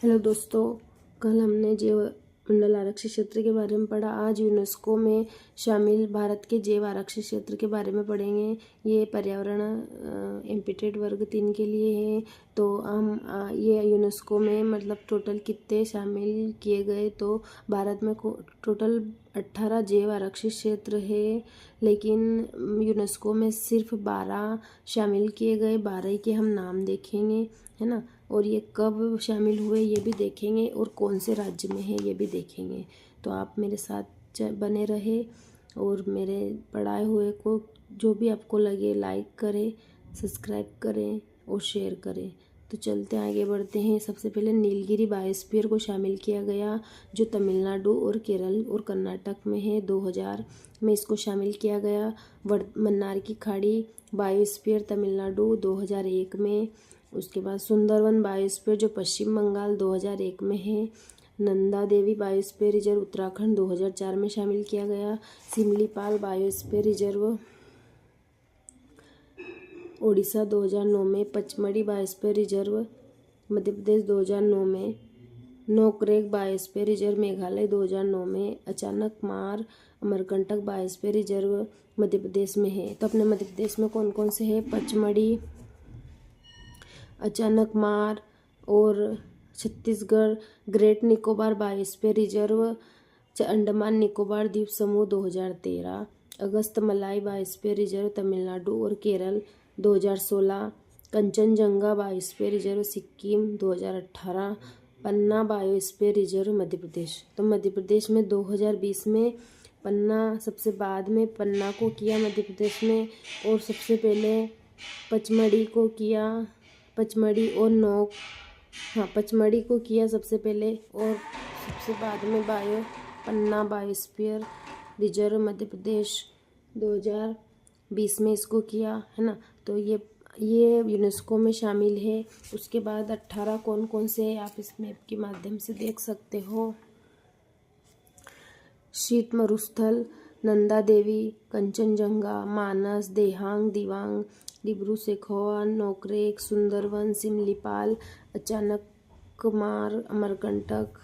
Hello दोस्तों, कल हमने जैव मंडल आरक्षित क्षेत्र के बारे में पढ़ा। आज यूनेस्को में शामिल भारत के जैव आरक्षित क्षेत्र के बारे में पढ़ेंगे। ये पर्यावरण एम्पिटेड वर्ग 3 के लिए है। तो हम ये यूनेस्को में मतलब टोटल कितने शामिल किए गए, तो भारत में टोटल 18 जैव आरक्षित क्षेत्र है, लेकिन यूनेस्को में सिर्फ 12 शामिल किए गए। 12 के हम नाम देखेंगे, है ना। और ये कब शामिल हुए ये भी देखेंगे, और कौन से राज्य में है ये भी देखेंगे। तो आप मेरे साथ बने रहे और मेरे पढ़ाए हुए को जो भी आपको लगे लाइक करें, सब्सक्राइब करें और शेयर करें। तो चलते आगे बढ़ते हैं। सबसे पहले नीलगिरी बायोस्फीयर को शामिल किया गया, जो तमिलनाडु और केरल और कर्नाटक में है। 2000 में इसको शामिल किया गया। मन्नार की खाड़ी बायोस्फीयर तमिलनाडु 2001 में। उसके बाद सुंदरवन बायोस्फीयर जो पश्चिम बंगाल 2001 में है। नंदा देवी बायोस्फीयर रिजर्व उत्तराखंड 2004 में शामिल किया गया। सिमलीपाल बायोस्फीयर रिजर्व ओडिशा 2009 में। पचमढ़ी बायोस्फीयर रिजर्व मध्य प्रदेश 2009 में। नोकरेक बायोस्फीयर रिजर्व मेघालय 2009 में। अचानक मार अमरकंटक बायोस्फीयर रिजर्व मध्य प्रदेश में है। तो अपने मध्य प्रदेश में कौन कौन से है? पचमढ़ी, अचानक मार और Chhattisgarh. Great Nicobar biosphere reserve Andaman Nicobar द्वीप समूह 2013। अगस्त मलाई बायोस्फीयर रिजर्व तमिलनाडु और केरल 2016। Kanchenjunga biosphere reserve Sikkim 2018। पन्ना बायोस्फीयर रिजर्व मध्य प्रदेश। तो मध्य प्रदेश में 2020 में पन्ना, सबसे बाद में पन्ना को किया मध्य प्रदेश में, और सबसे पहले पचमढ़ी को किया। पचमढ़ी और पचमढ़ी को किया सबसे पहले, और सबसे बाद में पन्ना बायोस्फीयर रिजर्व मध्य प्रदेश 2020 में इसको किया, है ना। तो ये यूनेस्को में शामिल है। उसके बाद 18 कौन कौन से है आप इस मैप के माध्यम से देख सकते हो। शीत मरुस्थल, नंदा देवी, कंचनजंगा, मानस, देहांग, दिवांग, डिब्रू सैखोवा, नोकरेक, सुंदरवन, सिमलीपाल, अचानकमार, अमरकंटक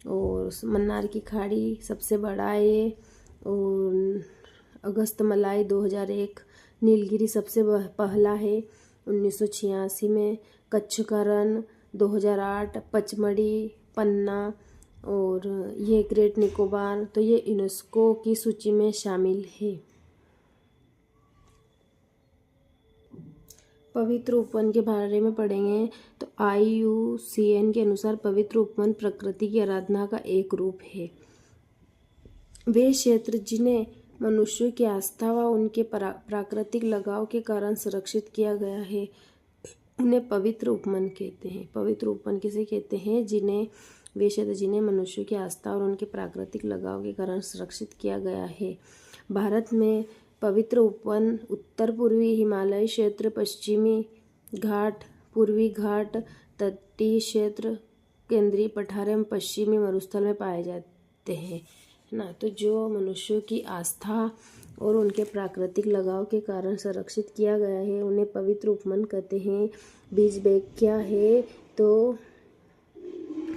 और मन्नार की खाड़ी सबसे बड़ा है ये। और अगस्त मलाई 2001। नीलगिरी सबसे पहला है 1986 में। कच्छ का रण 2008। पचमढ़ी, पन्ना और ये ग्रेट निकोबार, तो ये यूनेस्को की सूची में शामिल है। पवित्र उपवन के बारे में पढ़ेंगे। तो IUCN के अनुसार पवित्र उपवन प्रकृति की आराधना का एक रूप है। वे क्षेत्र जिन्हें मनुष्यों की आस्था व उनके प्राकृतिक लगाव के कारण संरक्षित किया गया है, उन्हें पवित्र उपवन कहते हैं। पवित्र उपवन किसे कहते हैं? वे क्षेत्र जिन्हें मनुष्यों की आस्था और उनके प्राकृतिक लगाव के कारण संरक्षित किया गया है। भारत में पवित्र उपवन उत्तर पूर्वी हिमालय क्षेत्र, पश्चिमी घाट, पूर्वी घाट, तटीय क्षेत्र, केंद्रीय पठार एवं पश्चिमी मरुस्थल में पाए जाते हैं, है ना। तो जो मनुष्यों की आस्था और उनके प्राकृतिक लगाव के कारण संरक्षित किया गया है, उन्हें पवित्र उपवन कहते हैं। बीज बैंक क्या है? तो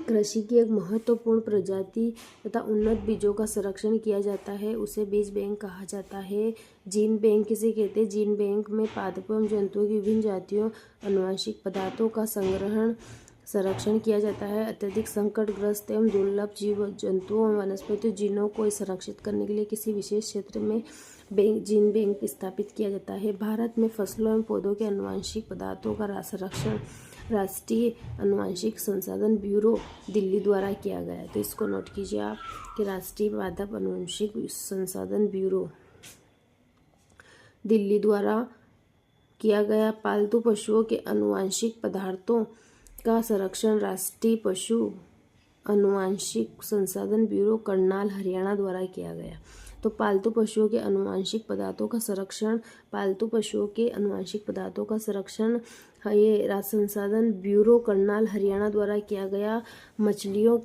कृषि की एक महत्वपूर्ण प्रजाति तथा उन्नत बीजों का संरक्षण किया जाता है, उसे बीज बैंक कहा जाता है। जीन बैंक किसे कहते हैं? जीन बैंक में पादपों एवं जंतुओं की विभिन्न जातियों आनुवंशिक पदार्थों का संरक्षण किया जाता है। अत्यधिक संकटग्रस्त एवं दुर्लभ जीव जंतुओं एवं वनस्पति जीनों को संरक्षित करने के लिए किसी विशेष क्षेत्र में जीन बैंक स्थापित किया जाता है। भारत में फसलों एवं पौधों के आनुवंशिक पदार्थों का संरक्षण राष्ट्रीय आनुवंशिक संसाधन ब्यूरो दिल्ली द्वारा किया गया है। तो इसको नोट कीजिए आप कि राष्ट्रीय पादप आनुवंशिक संसाधन ब्यूरो दिल्ली द्वारा किया गया। पालतू पशुओं के आनुवंशिक पदार्थों का संरक्षण राष्ट्रीय पशु आनुवंशिक संसाधन ब्यूरो करनाल हरियाणा द्वारा किया गया। तो पालतू पशुओं के आनुवंशिक पदार्थों का संरक्षण ये राष्ट्रीय संसाधन ब्यूरो करनाल हरियाणा द्वारा किया गया। मछलियों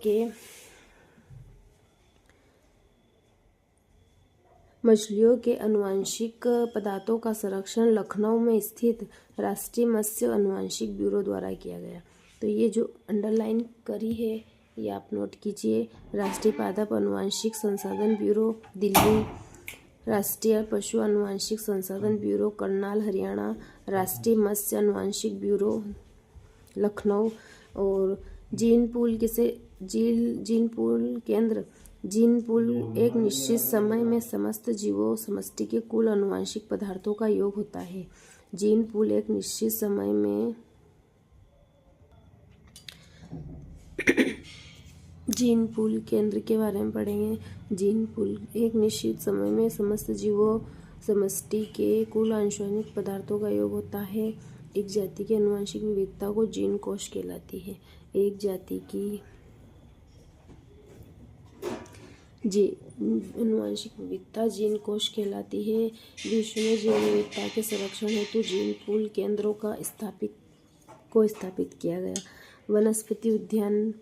के आनुवंशिक पदार्थों का संरक्षण लखनऊ में स्थित राष्ट्रीय मत्स्य आनुवंशिक ब्यूरो द्वारा किया गया। तो ये जो अंडरलाइन करी है ये आप नोट कीजिए। राष्ट्रीय पादप आनुवंशिक संसाधन ब्यूरो दिल्ली, राष्ट्रीय पशु आनुवंशिक संसाधन ब्यूरो करनाल हरियाणा, राष्ट्रीय मत्स्य आनुवंशिक ब्यूरो लखनऊ, और जीन पूल केंद्र। जीन पूल एक निश्चित समय में समस्त जीवों समष्टि के कुल आनुवंशिक पदार्थों का योग होता है। जीन पूल एक निश्चित समय में जीन पूल केंद्र के बारे में पढ़ेंगे। जीन पूल एक निश्चित समय में समस्त जीवों समष्टि के कुल आनुवंशिक पदार्थों का योग होता है। एक जाति की आनुवंशिक विविधता को जीन कोश कहलाती है। एक जाति की आनुवंशिक विविधता जीन कोश कहलाती है। विश्व में जैव विविधता के संरक्षण हेतु जीन पूल केंद्रों का स्थापित किया गया। वनस्पति उद्यान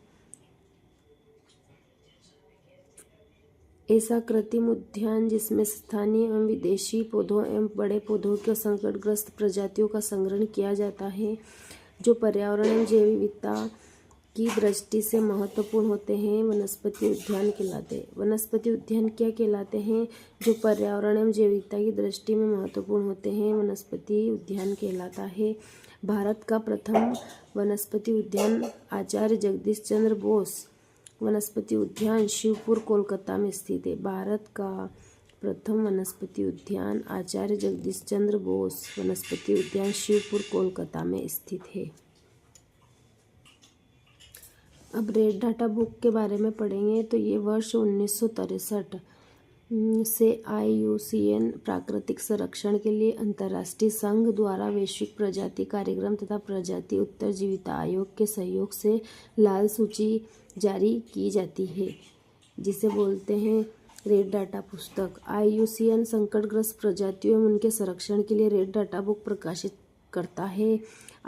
ऐसा कृत्रिम उद्यान जिसमें स्थानीय एवं विदेशी पौधों एवं बड़े पौधों के संकटग्रस्त प्रजातियों का संग्रहण किया जाता है, जो पर्यावरण एवं जैव विविधता की दृष्टि से महत्वपूर्ण होते हैं, वनस्पति उद्यान कहलाते हैं। वनस्पति उद्यान क्या कहलाते हैं? जो पर्यावरण एवं जैव विविधता की दृष्टि में महत्वपूर्ण होते हैं, वनस्पति उद्यान कहलाता है। भारत का प्रथम वनस्पति उद्यान आचार्य जगदीश चंद्र बोस वनस्पति उद्यान शिवपुर कोलकाता में स्थित है। भारत का प्रथम वनस्पति उद्यान आचार्य जगदीश चंद्र बोस वनस्पति उद्यान शिवपुर कोलकाता में स्थित है। अब रेड डाटा बुक के बारे में पढ़ेंगे। तो ये वर्ष 1963 से IUCN प्राकृतिक संरक्षण के लिए अंतर्राष्ट्रीय संघ द्वारा वैश्विक प्रजाति कार्यक्रम तथा प्रजाति उत्तरजीविता आयोग के सहयोग से लाल सूची जारी की जाती है, जिसे बोलते हैं रेड डाटा पुस्तक। IUCN संकटग्रस्त प्रजातियों एवं उनके संरक्षण के लिए रेड डाटा बुक प्रकाशित करता है।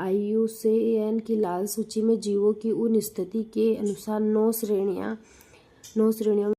IUCN की लाल सूची में जीवों की उन स्थिति के अनुसार 9 श्रेणियों